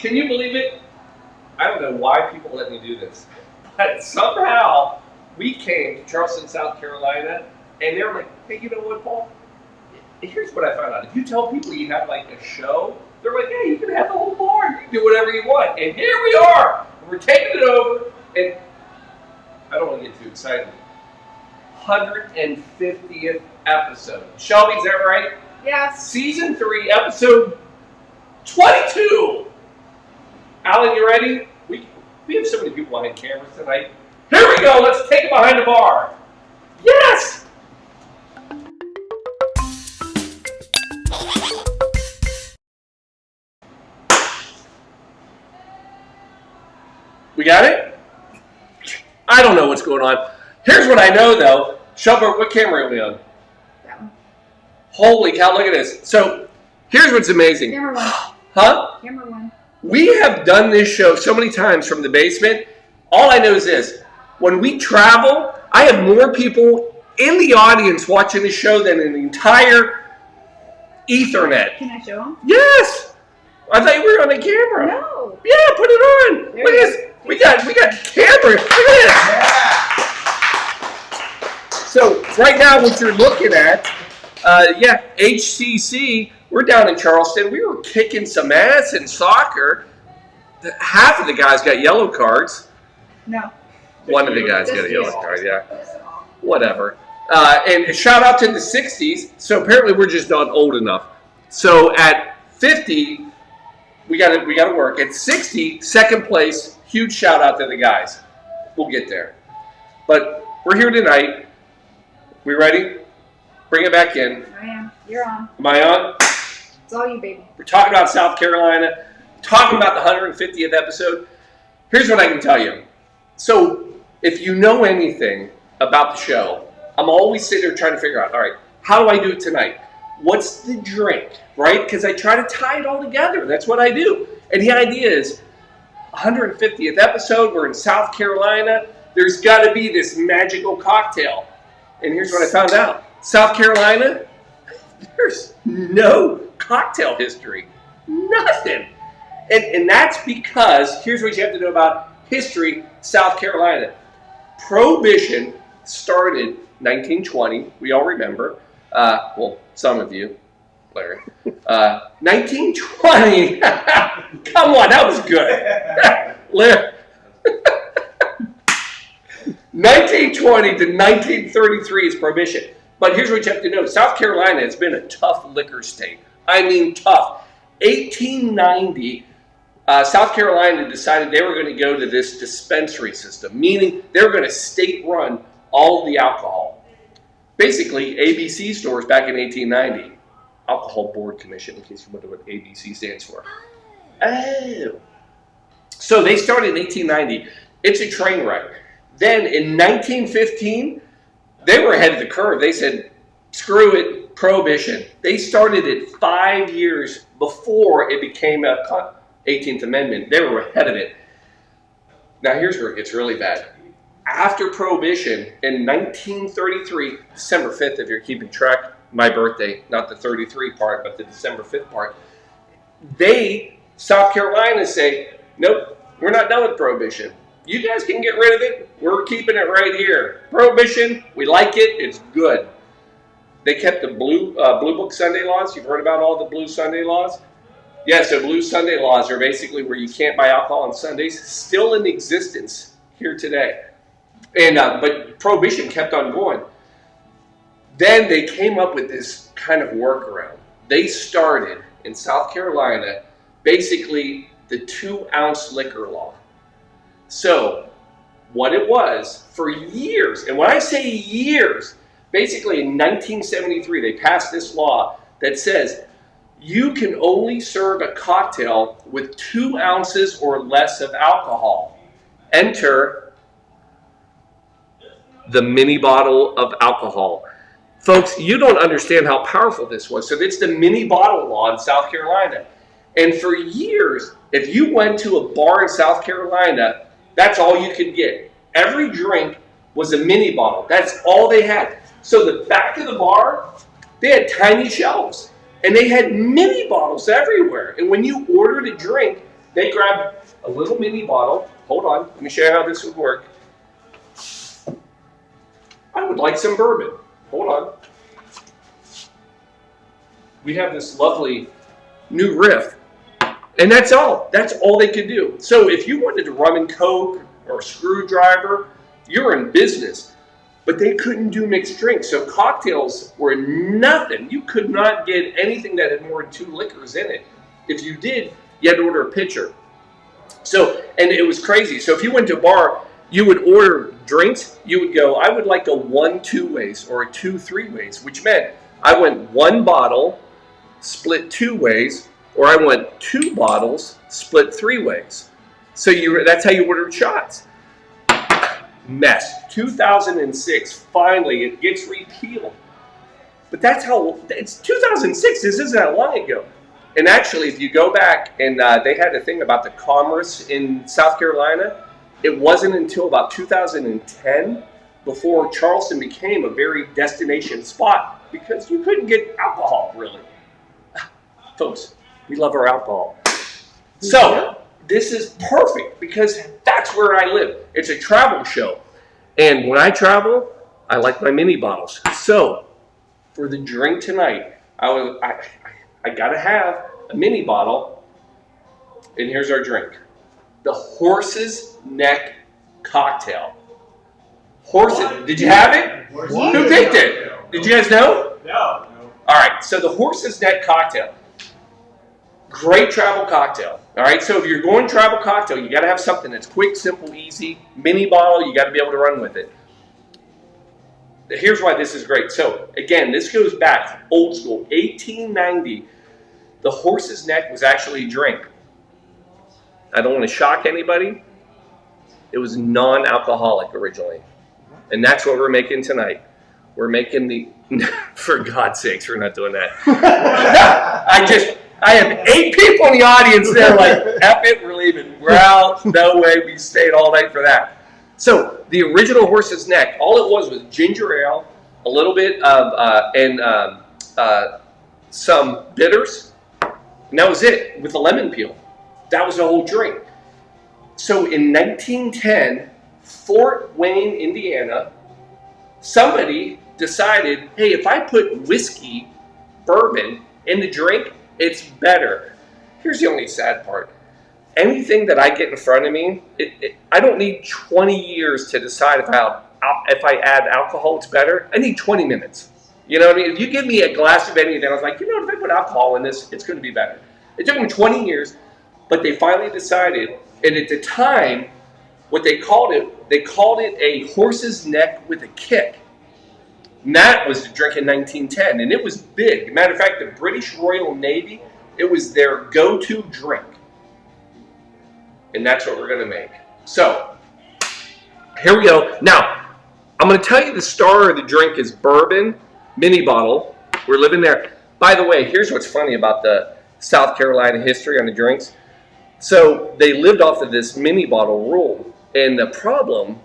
Can you believe it? I don't know why people let me do this, but somehow we came to Charleston, South Carolina, and they were like, hey, you know what, Paul? Here's what I found out. If you tell people you have like a show, they're like, hey, you can have the whole bar. You can do whatever you want. And here we are. We're taking it over. And I don't want to get too excited. 150th episode. Shelby, is that right? Yes. Season 3, episode 22. Alan, you ready? We have so many people behind cameras tonight. Here we go. Let's take it behind the bar. Yes! We got it? I don't know what's going on. Here's what I know, though. Shelby, what camera are we on? That one. Holy cow, look at this. So, here's what's amazing. Camera one. Huh? Camera one. We have done this show so many times from the basement. All I know is this. When we travel, I have more people in the audience watching the show than in the entire Ethernet. Can I show them? Yes! I thought you were on a camera. No. Yeah, put it on. There Look at this. We got cameras. Look at this. Yeah. So right now, what you're looking at, HCC. We're down in Charleston. We were kicking some ass in soccer. Half of the guys got yellow cards. No. One of the guys got a yellow card. Yeah. Whatever. And shout out to the 60s. So apparently we're just not old enough. So at 50. We got to work. At 60, second place, huge shout out to the guys. We'll get there. But we're here tonight. We ready? Bring it back in. I am. You're on. Am I on? It's all you, baby. We're talking about South Carolina, talking about the 150th episode. Here's what I can tell you. So if you know anything about the show, I'm always sitting there trying to figure out, all right, how do I do it tonight? What's the drink, right? Because I try to tie it all together. That's what I do. And the idea is 150th episode. We're in South Carolina. There's got to be this magical cocktail. And here's what I found out. South Carolina, there's no cocktail history. Nothing. And that's because, here's what you have to know about history, South Carolina. Prohibition started 1920. We all remember. Well, some of you, Larry. 1920. Come on, that was good. Larry. 1920 to 1933 is prohibition. But here's what you have to know. South Carolina has been a tough liquor state. I mean tough. 1890, South Carolina decided they were going to go to this dispensary system, meaning they were going to state-run all of the alcohol. Basically, ABC stores back in 1890. Alcohol Board Commission, in case you wonder what ABC stands for. Oh. So they started in 1890. It's a train wreck. Then in 1915, they were ahead of the curve. They said, screw it, prohibition. They started it 5 years before it became a 18th Amendment. They were ahead of it. Now here's where it gets really bad. After Prohibition in 1933, December 5th, if you're keeping track, my birthday, not the 33 part, but the December 5th part, South Carolina say, nope, we're not done with Prohibition. You guys can get rid of it. We're keeping it right here. Prohibition, we like it. It's good. They kept the Blue Book Sunday laws. You've heard about all the Blue Sunday laws? Yeah, so Blue Sunday laws are basically where you can't buy alcohol on Sundays. Still in existence here today. And but Prohibition kept on going. Then they came up with this kind of workaround. They started in South Carolina basically the 2-ounce liquor law. So what it was for years, and when I say years, basically in 1973 they passed this law that says you can only serve a cocktail with 2 ounces or less of alcohol. Enter the mini bottle of alcohol. Folks, you don't understand how powerful this was. So it's the mini bottle law in South Carolina. And for years, if you went to a bar in South Carolina, that's all you could get. Every drink was a mini bottle. That's all they had. So the back of the bar, they had tiny shelves. And they had mini bottles everywhere. And when you ordered a drink, they grabbed a little mini bottle. Hold on, let me show you how this would work. I would like some bourbon. Hold on. We have this lovely new riff. And that's all. That's all they could do. So if you wanted to rum and coke or a screwdriver, you're in business. But they couldn't do mixed drinks. So cocktails were nothing. You could not get anything that had more than 2 liquors in it. If you did, you had to order a pitcher. So, and it was crazy. So if you went to a bar, you would order drinks. You would go, I would like a 1 2-ways or a 2 3-ways, which meant I went 1 bottle, split 2 ways, or I went 2 bottles, split 3 ways. So that's how you ordered shots. Mess. 2006, finally, it gets repealed. But that's how, it's 2006, this isn't that long ago. And actually, if you go back, and they had a thing about the commerce in South Carolina, it wasn't until about 2010 before Charleston became a very destination spot because you couldn't get alcohol, really. Folks, we love our alcohol. So, this is perfect because that's where I live. It's a travel show. And when I travel, I like my mini bottles. So, for the drink tonight, I gotta have a mini bottle. And here's our drink. The Horse's Neck Cocktail. Did you have it? Who picked it? Did you guys know? No. All right, so the Horse's Neck Cocktail. Great travel cocktail. All right, so if you're going travel cocktail, you got to have something that's quick, simple, easy. Mini bottle, you got to be able to run with it. Here's why this is great. So again, this goes back old school, 1890. The Horse's Neck was actually a drink. I don't want to shock anybody. It was non-alcoholic originally, and that's what we're making tonight. We're making the. For God's sakes, we're not doing that. I have 8 people in the audience there like, F it, we're leaving. We're out. No way, we stayed all night for that. So the original Horse's Neck, all it was ginger ale, a little bit of, some bitters, and that was it, with a lemon peel. That was the whole drink. So in 1910, Fort Wayne, Indiana, somebody decided, hey, if I put whiskey, bourbon in the drink, it's better. Here's the only sad part. Anything that I get in front of me, I don't need 20 years to decide if I add alcohol, it's better. I need 20 minutes. You know what I mean? If you give me a glass of anything, I was like, if I put alcohol in this, it's going to be better. It took them 20 years, but they finally decided, and at the time, what they called it a horse's neck with a kick. And that was the drink in 1910, and it was big. Matter of fact, the British Royal Navy, it was their go-to drink. And that's what we're going to make. So, here we go. Now, I'm going to tell you the star of the drink is bourbon, mini bottle. We're living there. By the way, here's what's funny about the South Carolina history on the drinks. So, they lived off of this mini bottle rule. And the problem,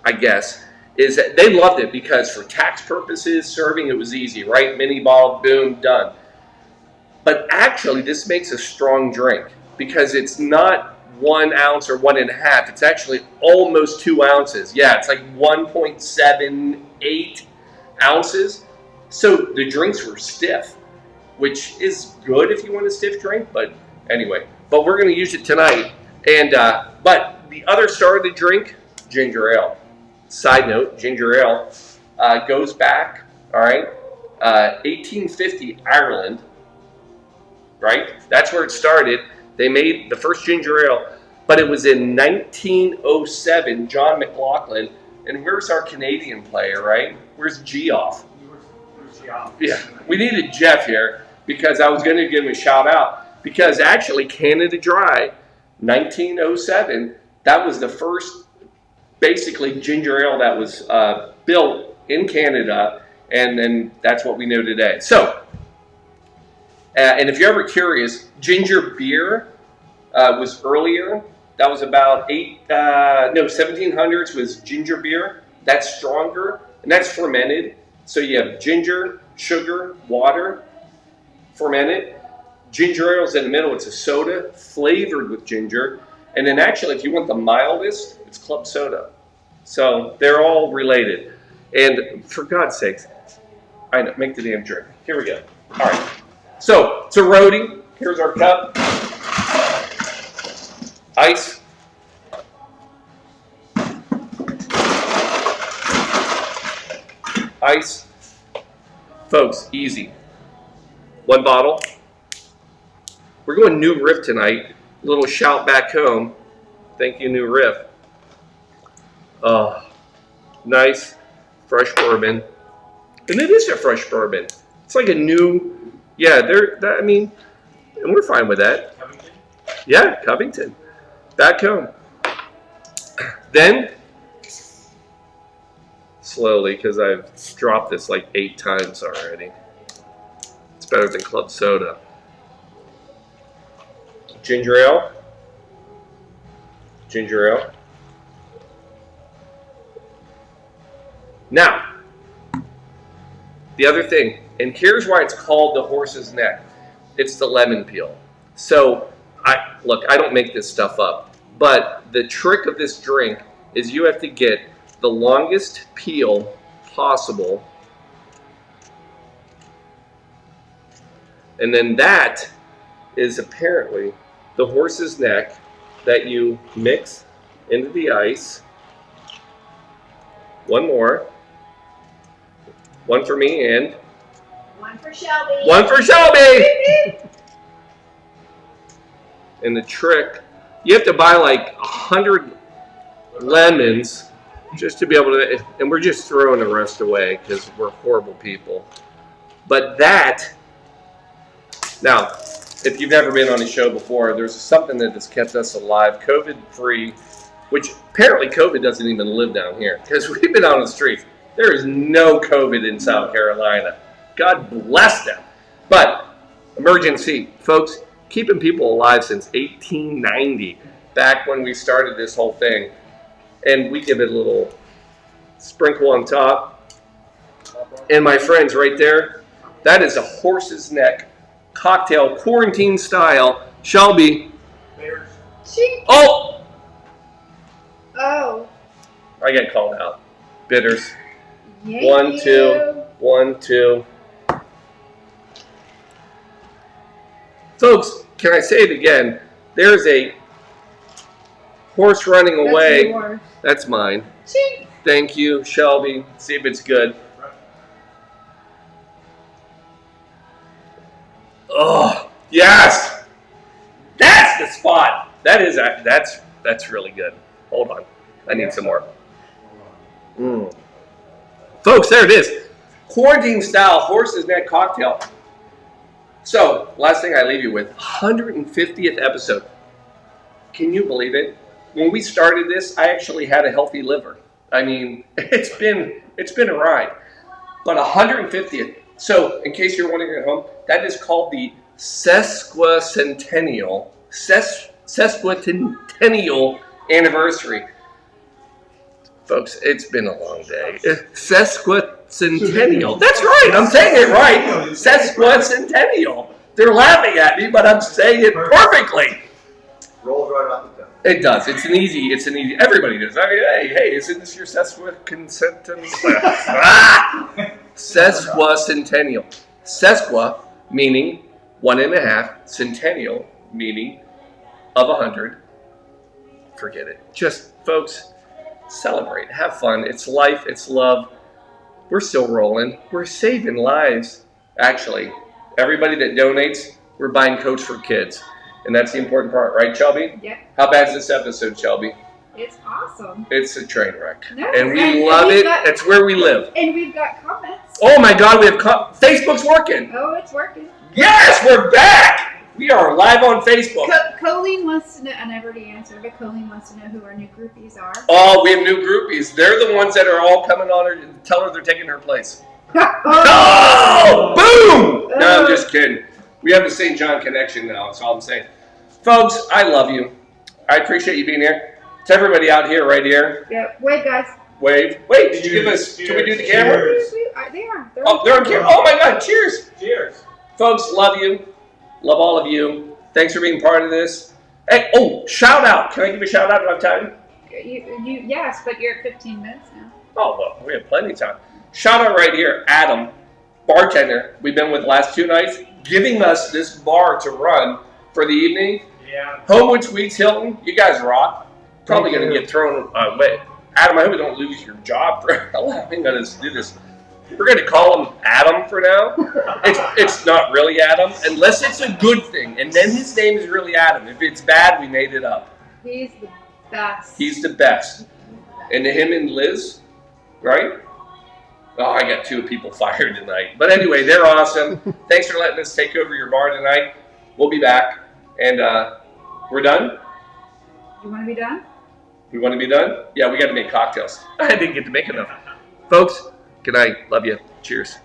I guess, is that they loved it because for tax purposes, serving, it was easy, right? Mini bottle, boom, done. But actually, this makes a strong drink because it's not 1 ounce or 1.5. It's actually almost 2 ounces. Yeah, it's like 1.78 ounces. So the drinks were stiff, which is good if you want a stiff drink. But anyway, but we're going to use it tonight. And but the other star of the drink, ginger ale. Side note, ginger ale goes back, all right, 1850 Ireland, right? That's where it started. They made the first ginger ale, but it was in 1907, John McLaughlin. And where's our Canadian player, right? Where's Geoff? Yeah, we needed Jeff here because I was going to give him a shout out because actually Canada Dry, 1907, that was the first basically ginger ale that was built in Canada, and then that's what we know today. So, and if you're ever curious, ginger beer was earlier. That was about 1700s was ginger beer. That's stronger, and that's fermented. So you have ginger, sugar, water, fermented. Ginger ale's in the middle. It's a soda flavored with ginger. And then actually, if you want the mildest, it's club soda. So they're all related. And for God's sakes, I know, make the damn drink. Here we go. All right. So it's a roadie. Here's our cup. Ice. Ice. Folks, easy. One bottle. We're going New Riff tonight. A little shout back home. Thank you, New Riff. Nice, fresh bourbon. And it is a fresh bourbon. It's like a new, yeah, I mean, and we're fine with that. Covington? Yeah, Covington. Back home. Then, slowly, because I've dropped this like 8 times already. It's better than club soda. Ginger ale. Ginger ale. Now, the other thing, and here's why it's called the horse's neck. It's the lemon peel. So, I don't make this stuff up, but the trick of this drink is you have to get the longest peel possible, and then that is apparently the horse's neck that you mix into the ice. One more. One for me and One for Shelby. one for Shelby. And the trick, you have to buy like 100 lemons just to be able to, and we're just throwing the rest away because we're horrible people. But that, now, if you've never been on a show before, there's something that has kept us alive, COVID-free, which apparently COVID doesn't even live down here because we've been on the streets. There is no COVID in South Carolina. God bless them. But emergency, folks, keeping people alive since 1890, back when we started this whole thing. And we give it a little sprinkle on top. And my friends, right there, that is a horse's neck cocktail, quarantine style. Shelby. Bears. Oh! Oh. I get called out. Bitters. Yeah. 1, 2. 1, 2. Folks, can I say it again? There's a horse running away. Yours. That's mine. Ching. Thank you, Shelby. See if it's good. Oh, yes! That's the spot. That's really good. Hold on. I need some more. Folks, there it is. Quarantine style horse's neck cocktail. So, last thing I leave you with, 150th episode. Can you believe it? When we started this, I actually had a healthy liver. I mean, it's been a ride. But 150th. So, in case you're wondering at home, that is called the sesquicentennial anniversary. Folks, it's been a long day. Sesquicentennial. That's right. I'm saying it right. Sesquicentennial. They're laughing at me, but I'm saying it perfectly. Rolls right off the tongue. It does. It's an easy. Everybody does. I mean, hey, isn't this your sesquicentennial? Sesquicentennial. Sesqua meaning 1.5. Centennial meaning of 100. Forget it. Just, folks, celebrate. Have fun. It's life. It's love. We're still rolling. We're saving lives. Actually, everybody that donates, we're buying coats for kids. And that's the important part, right, Shelby? Yep. How bad is this episode, Shelby? It's awesome. It's a train wreck. No, and we love it. That's where we live. And we've got comments. Oh my God, we have Facebook's working. Oh, it's working. Yes, we're back. We are live on Facebook. Colleen wants to know, and I've already answered, but Colleen wants to know who our new groupies are. Oh, we have new groupies. They're the ones that are all coming on her and tell her they're taking her place. Oh, boom! No, I'm just kidding. We have the St. John connection now, that's all I'm saying. Folks, I love you. I appreciate you being here. To everybody out here, right here. Yep. Wait, guys. Wave. Wait, did you give us, can we do the camera? Cheers. They are. Oh, they're on camera. Oh my God, cheers. Cheers. Folks, love you. Love all of you. Thanks for being part of this. Hey, oh, shout out. Can I give a shout out? Do I have time? Yes, but you're at 15 minutes now. Oh, well, we have plenty of time. Shout out right here, Adam, bartender we've been with the last 2 nights, giving us this bar to run for the evening. Yeah. Homewood Suites Hilton, you guys rock. Probably going to get thrown away. Adam, I hope you don't lose your job for allowing us to do this. We're going to call him Adam for now. It's not really Adam, unless it's a good thing. And then his name is really Adam. If it's bad, we made it up. He's the best. He's the best. And him and Liz, right? Oh, I got 2 people fired tonight. But anyway, they're awesome. Thanks for letting us take over your bar tonight. We'll be back. And we're done? You want to be done? We want to be done? Yeah, we got to make cocktails. I didn't get to make enough. Folks, good night. Love you. Cheers.